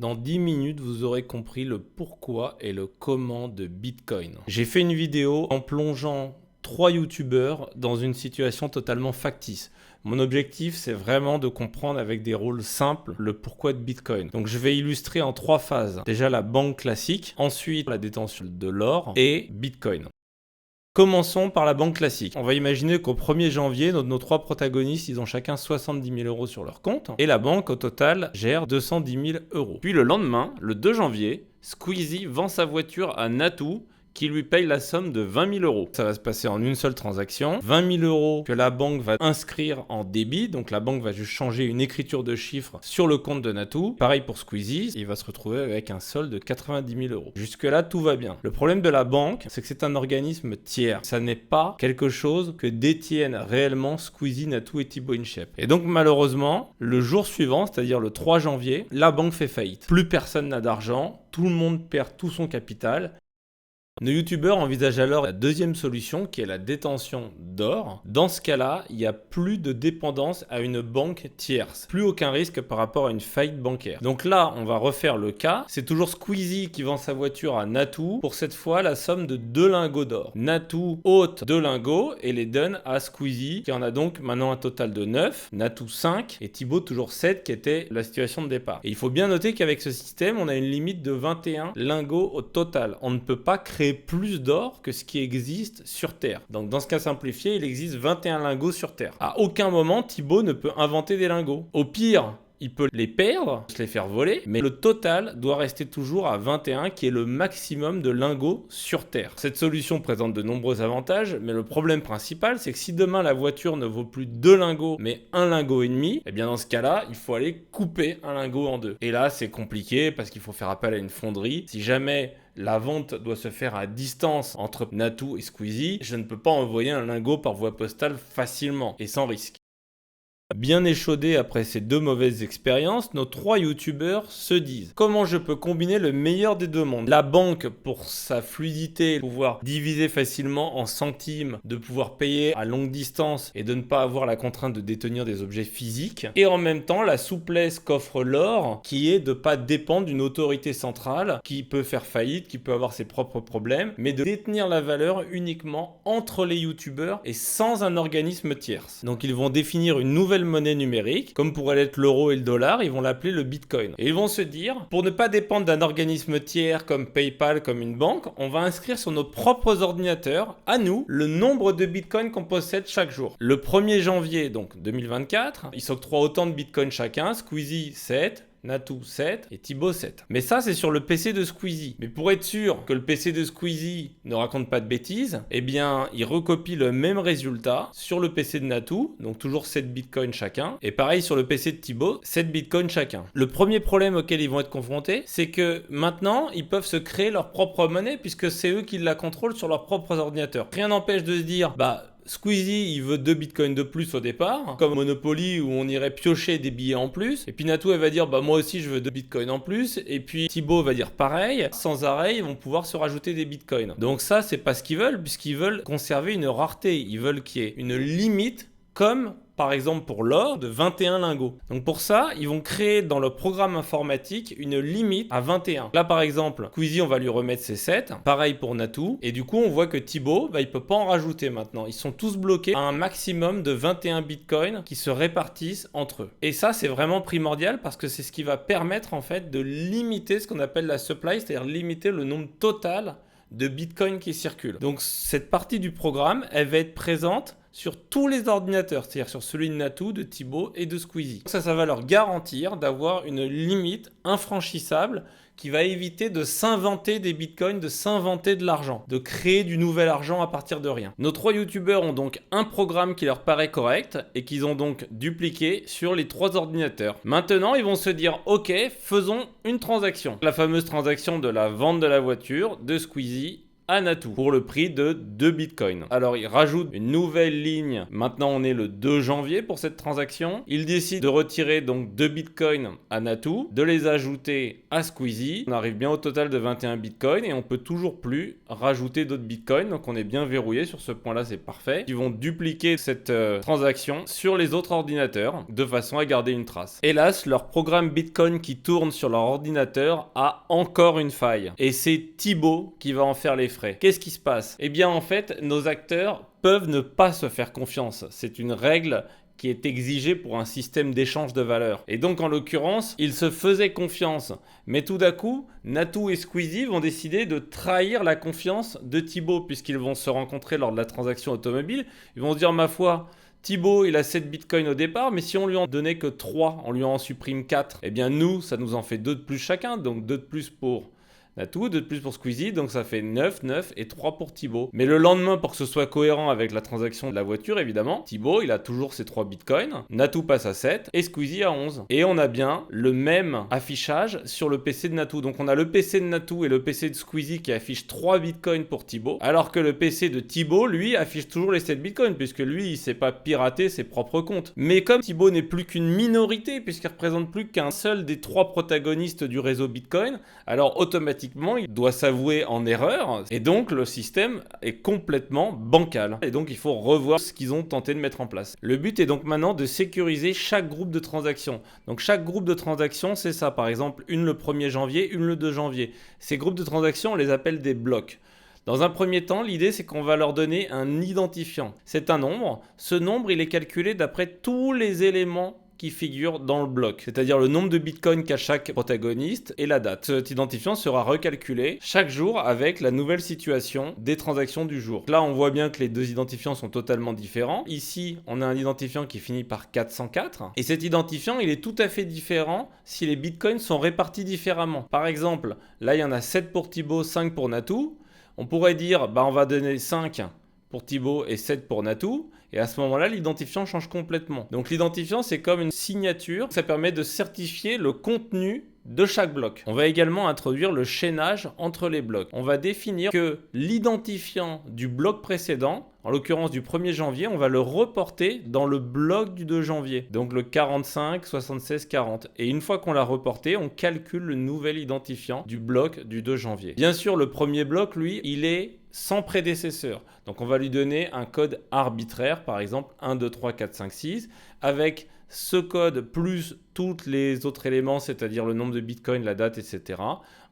Dans 10 minutes, vous aurez compris le pourquoi et le comment de Bitcoin. J'ai fait une vidéo en plongeant 3 youtubeurs dans une situation totalement factice. Mon objectif, c'est vraiment de comprendre avec des rôles simples le pourquoi de Bitcoin. Donc je vais illustrer en 3 phases. Déjà la banque classique, ensuite la détention de l'or et Bitcoin. Commençons par la banque classique. On va imaginer qu'au 1er janvier, nos 3 protagonistes, ils ont chacun 70 000 euros sur leur compte et la banque au total gère 210 000 euros. Puis le lendemain, le 2 janvier, Squeezie vend sa voiture à Natou qui lui paye la somme de 20 000 euros. Ça va se passer en une seule transaction. 20 000 euros que la banque va inscrire en débit. Donc la banque va juste changer une écriture de chiffres sur le compte de Natou. Pareil pour Squeezie. Il va se retrouver avec un solde de 90 000 euros. Jusque-là, tout va bien. Le problème de la banque, c'est que c'est un organisme tiers. Ça n'est pas quelque chose que détiennent réellement Squeezie, Natou et Thibaut InShape. Et donc malheureusement, le jour suivant, c'est-à-dire le 3 janvier, la banque fait faillite. Plus personne n'a d'argent. Tout le monde perd tout son capital. Nos youtubeurs envisagent alors la deuxième solution qui est la détention d'or. Dans ce cas-là, il n'y a plus de dépendance à une banque tierce. Plus aucun risque par rapport à une faillite bancaire. Donc là, on va refaire le cas. C'est toujours Squeezie qui vend sa voiture à Natou pour cette fois la somme de 2 lingots d'or. Natou ôte 2 lingots et les donne à Squeezie qui en a donc maintenant un total de 9, Natou 5 et Thibaut toujours 7 qui était la situation de départ. Et il faut bien noter qu'avec ce système, on a une limite de 21 lingots au total. On ne peut pas créer plus d'or que ce qui existe sur Terre. Donc dans ce cas simplifié, il existe 21 lingots sur Terre. À aucun moment, Thibaut ne peut inventer des lingots. Au pire, il peut les perdre, se les faire voler, mais le total doit rester toujours à 21, qui est le maximum de lingots sur Terre. Cette solution présente de nombreux avantages, mais le problème principal, c'est que si demain la voiture ne vaut plus 2 lingots, mais 1 lingot et demi, et bien dans ce cas-là, il faut aller couper un lingot en deux. Et là, c'est compliqué parce qu'il faut faire appel à une fonderie. Si jamais la vente doit se faire à distance entre Natou et Squeezie, je ne peux pas envoyer un lingot par voie postale facilement et sans risque. Bien échaudés après ces 2 mauvaises expériences, nos 3 youtubeurs se disent: comment je peux combiner le meilleur des 2 mondes? La banque pour sa fluidité, pouvoir diviser facilement en centimes, de pouvoir payer à longue distance et de ne pas avoir la contrainte de détenir des objets physiques. Et en même temps, la souplesse qu'offre l'or, qui est de ne pas dépendre d'une autorité centrale qui peut faire faillite, qui peut avoir ses propres problèmes, mais de détenir la valeur uniquement entre les youtubeurs et sans un organisme tierce. Donc ils vont définir une nouvelle monnaie numérique, comme pourrait l'être l'euro et le dollar, ils vont l'appeler le Bitcoin. Et ils vont se dire, pour ne pas dépendre d'un organisme tiers comme PayPal, comme une banque, on va inscrire sur nos propres ordinateurs, à nous, le nombre de Bitcoin qu'on possède chaque jour. Le 1er janvier, donc 2024, ils s'octroient autant de Bitcoin chacun, Squeezie 7, Natou 7 et Thibaut 7. Mais ça, c'est sur le PC de Squeezie. Mais pour être sûr que le PC de Squeezie ne raconte pas de bêtises, eh bien, il recopie le même résultat sur le PC de Natou, donc toujours 7 bitcoins chacun, et pareil sur le PC de Thibaut, 7 bitcoins chacun. Le premier problème auquel ils vont être confrontés, c'est que maintenant, ils peuvent se créer leur propre monnaie, puisque c'est eux qui la contrôlent sur leurs propres ordinateurs. Rien n'empêche de se dire, Squeezie, il veut 2 bitcoins de plus au départ, comme Monopoly où on irait piocher des billets en plus. Et puis Natou, elle va dire, moi aussi je veux 2 bitcoins en plus. Et puis Thibaut va dire pareil. Sans arrêt, ils vont pouvoir se rajouter des bitcoins. Donc ça, c'est pas ce qu'ils veulent, puisqu'ils veulent conserver une rareté. Ils veulent qu'il y ait une limite, comme par exemple pour l'or, de 21 lingots. Donc pour ça, ils vont créer dans le programme informatique une limite à 21. Là par exemple, Squeezie, on va lui remettre ses 7. Pareil pour Natou. Et du coup, on voit que Thibaut, il peut pas en rajouter maintenant. Ils sont tous bloqués à un maximum de 21 bitcoins qui se répartissent entre eux. Et ça, c'est vraiment primordial parce que c'est ce qui va permettre en fait de limiter ce qu'on appelle la supply, c'est-à-dire limiter le nombre total de bitcoins qui circulent. Donc cette partie du programme, elle va être présente sur tous les ordinateurs, c'est-à-dire sur celui de Natou, de Thibaut et de Squeezie. Ça va leur garantir d'avoir une limite infranchissable qui va éviter de s'inventer des bitcoins, de s'inventer de l'argent, de créer du nouvel argent à partir de rien. Nos 3 youtubeurs ont donc un programme qui leur paraît correct et qu'ils ont donc dupliqué sur les 3 ordinateurs. Maintenant, ils vont se dire, ok, faisons une transaction. La fameuse transaction de la vente de la voiture de Squeezie à Natu pour le prix de 2 bitcoins. Alors il rajoute une nouvelle ligne, maintenant on est le 2 janvier pour cette transaction. Il décide de retirer donc 2 bitcoins à Natu, de les ajouter à Squeezie. On arrive bien au total de 21 bitcoins et on peut toujours plus rajouter d'autres bitcoins, donc on est bien verrouillé sur ce point là, c'est parfait. Ils vont dupliquer cette transaction sur les autres ordinateurs de façon à garder une trace. Hélas, leur programme Bitcoin qui tourne sur leur ordinateur a encore une faille et c'est Thibaut qui va en faire les frais. Qu'est-ce qui se passe? Eh bien en fait, nos acteurs peuvent ne pas se faire confiance. C'est une règle qui est exigée pour un système d'échange de valeurs. Et donc en l'occurrence, ils se faisaient confiance. Mais tout d'un coup, Natu et Squeezie vont décider de trahir la confiance de Thibaut puisqu'ils vont se rencontrer lors de la transaction automobile. Ils vont se dire, ma foi, Thibaut, il a 7 bitcoins au départ, mais si on lui en donnait que 3, on lui en supprime 4, eh bien nous, ça nous en fait 2 de plus chacun, donc 2 de plus pour Natu, 2 de plus pour Squeezie, donc ça fait 9, 9 et 3 pour Thibaut. Mais le lendemain, pour que ce soit cohérent avec la transaction de la voiture, évidemment, Thibaut, il a toujours ses 3 bitcoins, Natu passe à 7 et Squeezie à 11. Et on a bien le même affichage sur le PC de Natu. Donc on a le PC de Natu et le PC de Squeezie qui affichent 3 bitcoins pour Thibaut, alors que le PC de Thibaut, lui, affiche toujours les 7 bitcoins, puisque lui, il sait pas pirater ses propres comptes. Mais comme Thibaut n'est plus qu'une minorité, puisqu'il représente plus qu'un seul des 3 protagonistes du réseau Bitcoin, alors automatiquement, il doit s'avouer en erreur et donc le système est complètement bancal. Et donc il faut revoir ce qu'ils ont tenté de mettre en place. Le but est donc maintenant de sécuriser chaque groupe de transactions. Donc chaque groupe de transactions, c'est ça. Par exemple, une le 1er janvier, une le 2 janvier. Ces groupes de transactions, on les appelle des blocs. Dans un premier temps, l'idée c'est qu'on va leur donner un identifiant. C'est un nombre. Ce nombre, il est calculé d'après tous les éléments qui figure dans le bloc, c'est-à-dire le nombre de bitcoins qu'a chaque protagoniste et la date. Cet identifiant sera recalculé chaque jour avec la nouvelle situation des transactions du jour. Là, on voit bien que les deux identifiants sont totalement différents. Ici, on a un identifiant qui finit par 404 et cet identifiant, il est tout à fait différent si les bitcoins sont répartis différemment. Par exemple, là, il y en a 7 pour Thibaut, 5 pour Natu. On pourrait dire, on va donner 5 pour Thibaut et 7 pour Natu. Et à ce moment-là, l'identifiant change complètement. Donc l'identifiant, c'est comme une signature. Ça permet de certifier le contenu de chaque bloc. On va également introduire le chaînage entre les blocs. On va définir que l'identifiant du bloc précédent, en l'occurrence du 1er janvier, on va le reporter dans le bloc du 2 janvier. Donc le 45, 76, 40. Et une fois qu'on l'a reporté, on calcule le nouvel identifiant du bloc du 2 janvier. Bien sûr, le premier bloc, lui, il est sans prédécesseur. Donc on va lui donner un code arbitraire, par exemple 1, 2, 3, 4, 5, 6, avec ce code plus tous les autres éléments, c'est-à-dire le nombre de bitcoins, la date, etc.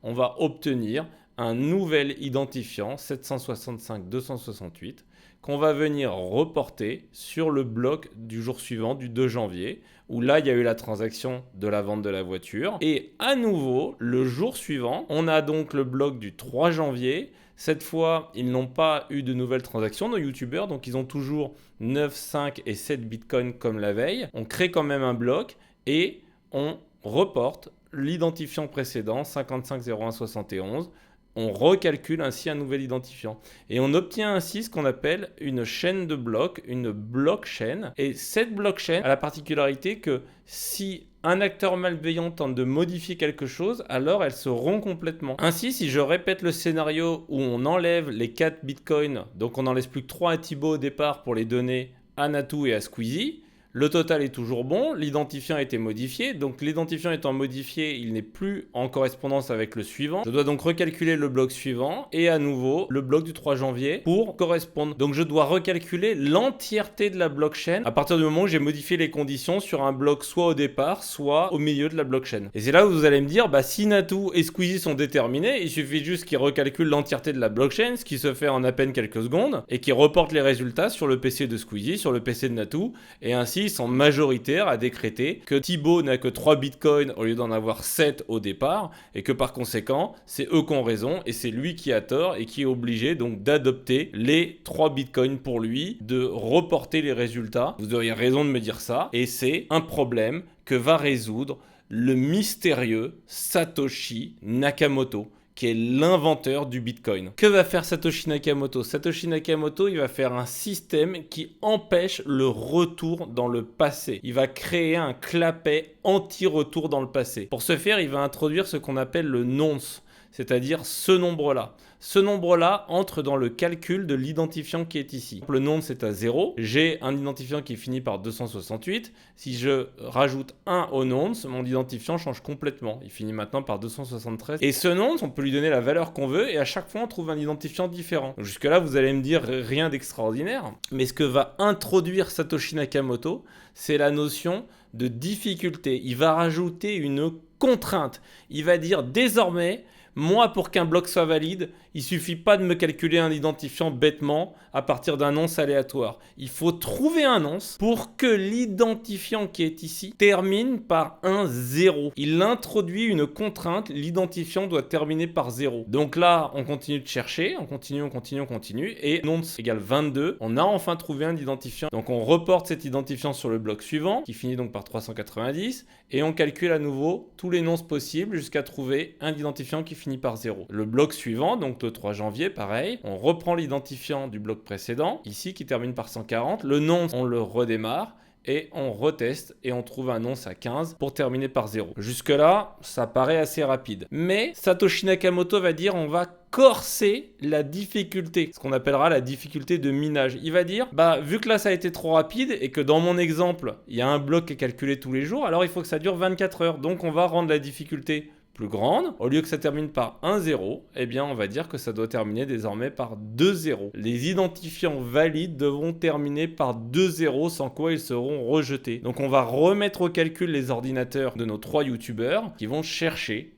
On va obtenir un nouvel identifiant 765 268 qu'on va venir reporter sur le bloc du jour suivant, du 2 janvier, où là, il y a eu la transaction de la vente de la voiture. Et à nouveau, le jour suivant, on a donc le bloc du 3 janvier. Cette fois, ils n'ont pas eu de nouvelles transactions, nos youtubeurs, donc ils ont toujours 9, 5 et 7 bitcoins comme la veille. On crée quand même un bloc et on reporte l'identifiant précédent, 550171. On recalcule ainsi un nouvel identifiant. Et on obtient ainsi ce qu'on appelle une chaîne de blocs, une blockchain. Et cette blockchain a la particularité que si un acteur malveillant tente de modifier quelque chose, alors elle se rompt complètement. Ainsi, si je répète le scénario où on enlève les 4 bitcoins, donc on n'en laisse plus que 3 à Thibaut au départ pour les donner à Natu et à Squeezie, le total est toujours bon, l'identifiant a été modifié, donc l'identifiant étant modifié, il n'est plus en correspondance avec le suivant. Je dois donc recalculer le bloc suivant et à nouveau le bloc du 3 janvier pour correspondre. Donc je dois recalculer l'entièreté de la blockchain à partir du moment où j'ai modifié les conditions sur un bloc soit au départ, soit au milieu de la blockchain. Et c'est là où vous allez me dire, si Natu et Squeezie sont déterminés, il suffit juste qu'ils recalculent l'entièreté de la blockchain, ce qui se fait en à peine quelques secondes, et qu'ils reportent les résultats sur le PC de Squeezie, sur le PC de Natu, et ainsi ils sont majoritaires à décréter que Thibaut n'a que 3 bitcoins au lieu d'en avoir 7 au départ et que par conséquent, c'est eux qui ont raison et c'est lui qui a tort et qui est obligé donc d'adopter les 3 bitcoins pour lui, de reporter les résultats. Vous auriez raison de me dire ça et c'est un problème que va résoudre le mystérieux Satoshi Nakamoto, qui est l'inventeur du Bitcoin. Que va faire Satoshi Nakamoto? Satoshi Nakamoto, il va faire un système qui empêche le retour dans le passé. Il va créer un clapet anti-retour dans le passé. Pour ce faire, il va introduire ce qu'on appelle le nonce. c'est-à-dire ce nombre-là. Ce nombre-là entre dans le calcul de l'identifiant qui est ici. Le nonce est à 0, j'ai un identifiant qui finit par 268. Si je rajoute 1 au nonce, mon identifiant change complètement. Il finit maintenant par 273. Et ce nonce, on peut lui donner la valeur qu'on veut et à chaque fois on trouve un identifiant différent. Jusque-là, vous allez me dire rien d'extraordinaire. Mais ce que va introduire Satoshi Nakamoto, c'est la notion de difficulté. Il va rajouter une contrainte. Il va dire désormais, moi, pour qu'un bloc soit valide, il suffit pas de me calculer un identifiant bêtement à partir d'un nonce aléatoire. Il faut trouver un nonce pour que l'identifiant qui est ici termine par un 0. Il introduit une contrainte, l'identifiant doit terminer par 0. Donc là, on continue de chercher, on continue, et nonce égale 22. On a enfin trouvé un identifiant. Donc on reporte cet identifiant sur le bloc suivant, qui finit donc par 390, et on calcule à nouveau tous les nonces possibles jusqu'à trouver un identifiant qui finit par 0. Le bloc suivant, donc le 3 janvier, pareil, on reprend l'identifiant du bloc précédent, ici qui termine par 140, le nonce, on le redémarre, et on reteste et on trouve un nonce à 15 pour terminer par 0. Jusque-là, ça paraît assez rapide. Mais Satoshi Nakamoto va dire on va corser la difficulté, ce qu'on appellera la difficulté de minage. Il va dire, vu que là ça a été trop rapide et que dans mon exemple, il y a un bloc qui est calculé tous les jours, alors il faut que ça dure 24 heures. Donc on va rendre la difficulté plus grande. Au lieu que ça termine par 1 0, eh bien on va dire que ça doit terminer désormais par 2 0. Les identifiants valides devront terminer par 2 0, sans quoi ils seront rejetés. Donc on va remettre au calcul les ordinateurs de nos 3 youtubeurs qui vont chercher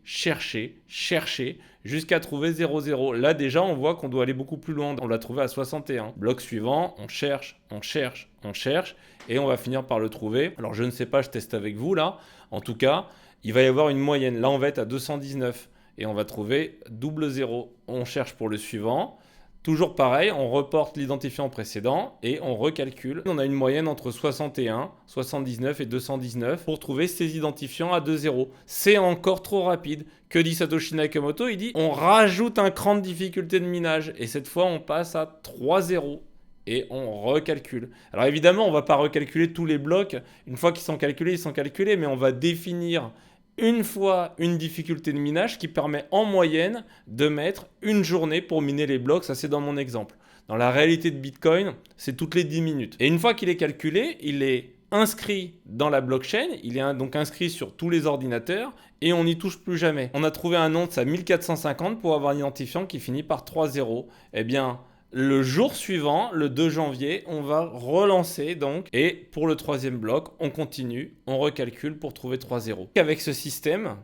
jusqu'à trouver 0 0. Là déjà on voit qu'on doit aller beaucoup plus loin. On l'a trouvé à 61. Bloc suivant, on cherche et on va finir par le trouver. Alors je ne sais pas, je teste avec vous là. En tout cas, il va y avoir une moyenne. Là, on va être à 219 et on va trouver double 0. On cherche pour le suivant. Toujours pareil, on reporte l'identifiant précédent et on recalcule. On a une moyenne entre 61, 79 et 219 pour trouver ces identifiants à 2 0. C'est encore trop rapide. Que dit Satoshi Nakamoto? Il dit on rajoute un cran de difficulté de minage et cette fois, on passe à 3 0. Et on recalcule. Alors évidemment, on ne va pas recalculer tous les blocs. Une fois qu'ils sont calculés, mais on va définir une fois une difficulté de minage qui permet en moyenne de mettre une journée pour miner les blocs. Ça, c'est dans mon exemple. Dans la réalité de Bitcoin, c'est toutes les 10 minutes. Et une fois qu'il est calculé, il est inscrit dans la blockchain. Il est donc inscrit sur tous les ordinateurs et on n'y touche plus jamais. On a trouvé un nonce à 1450 pour avoir un identifiant qui finit par 3 0. Eh bien, le jour suivant, le 2 janvier, on va relancer donc. Et pour le troisième bloc, on continue, on recalcule pour trouver 3 0. Avec ce système,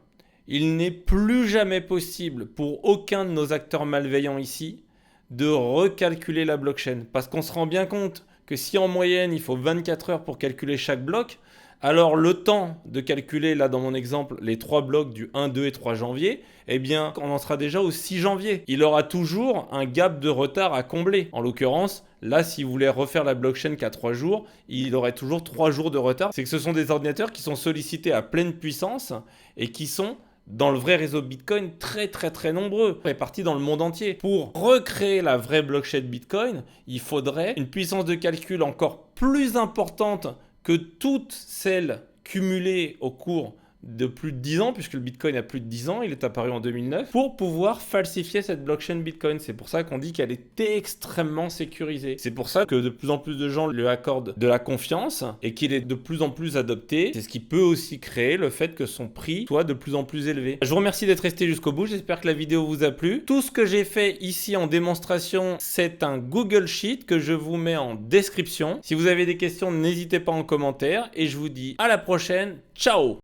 il n'est plus jamais possible pour aucun de nos acteurs malveillants ici de recalculer la blockchain. Parce qu'on se rend bien compte que si en moyenne, il faut 24 heures pour calculer chaque bloc, alors le temps de calculer, là dans mon exemple, les 3 blocs du 1, 2 et 3 janvier, eh bien on en sera déjà au 6 janvier. Il aura toujours un gap de retard à combler. En l'occurrence, là s'il voulait refaire la blockchain qu'à 3 jours, il aurait toujours 3 jours de retard. C'est que ce sont des ordinateurs qui sont sollicités à pleine puissance et qui sont dans le vrai réseau Bitcoin très nombreux, répartis dans le monde entier. Pour recréer la vraie blockchain Bitcoin, il faudrait une puissance de calcul encore plus importante que toutes celles cumulées au cours de plus de 10 ans, puisque le Bitcoin a plus de 10 ans, il est apparu en 2009, pour pouvoir falsifier cette blockchain Bitcoin. C'est pour ça qu'on dit qu'elle est extrêmement sécurisée. C'est pour ça que de plus en plus de gens lui accordent de la confiance et qu'il est de plus en plus adopté. C'est ce qui peut aussi créer le fait que son prix soit de plus en plus élevé. Je vous remercie d'être resté jusqu'au bout, j'espère que la vidéo vous a plu. Tout ce que j'ai fait ici en démonstration, c'est un Google Sheet que je vous mets en description. Si vous avez des questions, n'hésitez pas en commentaire et je vous dis à la prochaine. Ciao!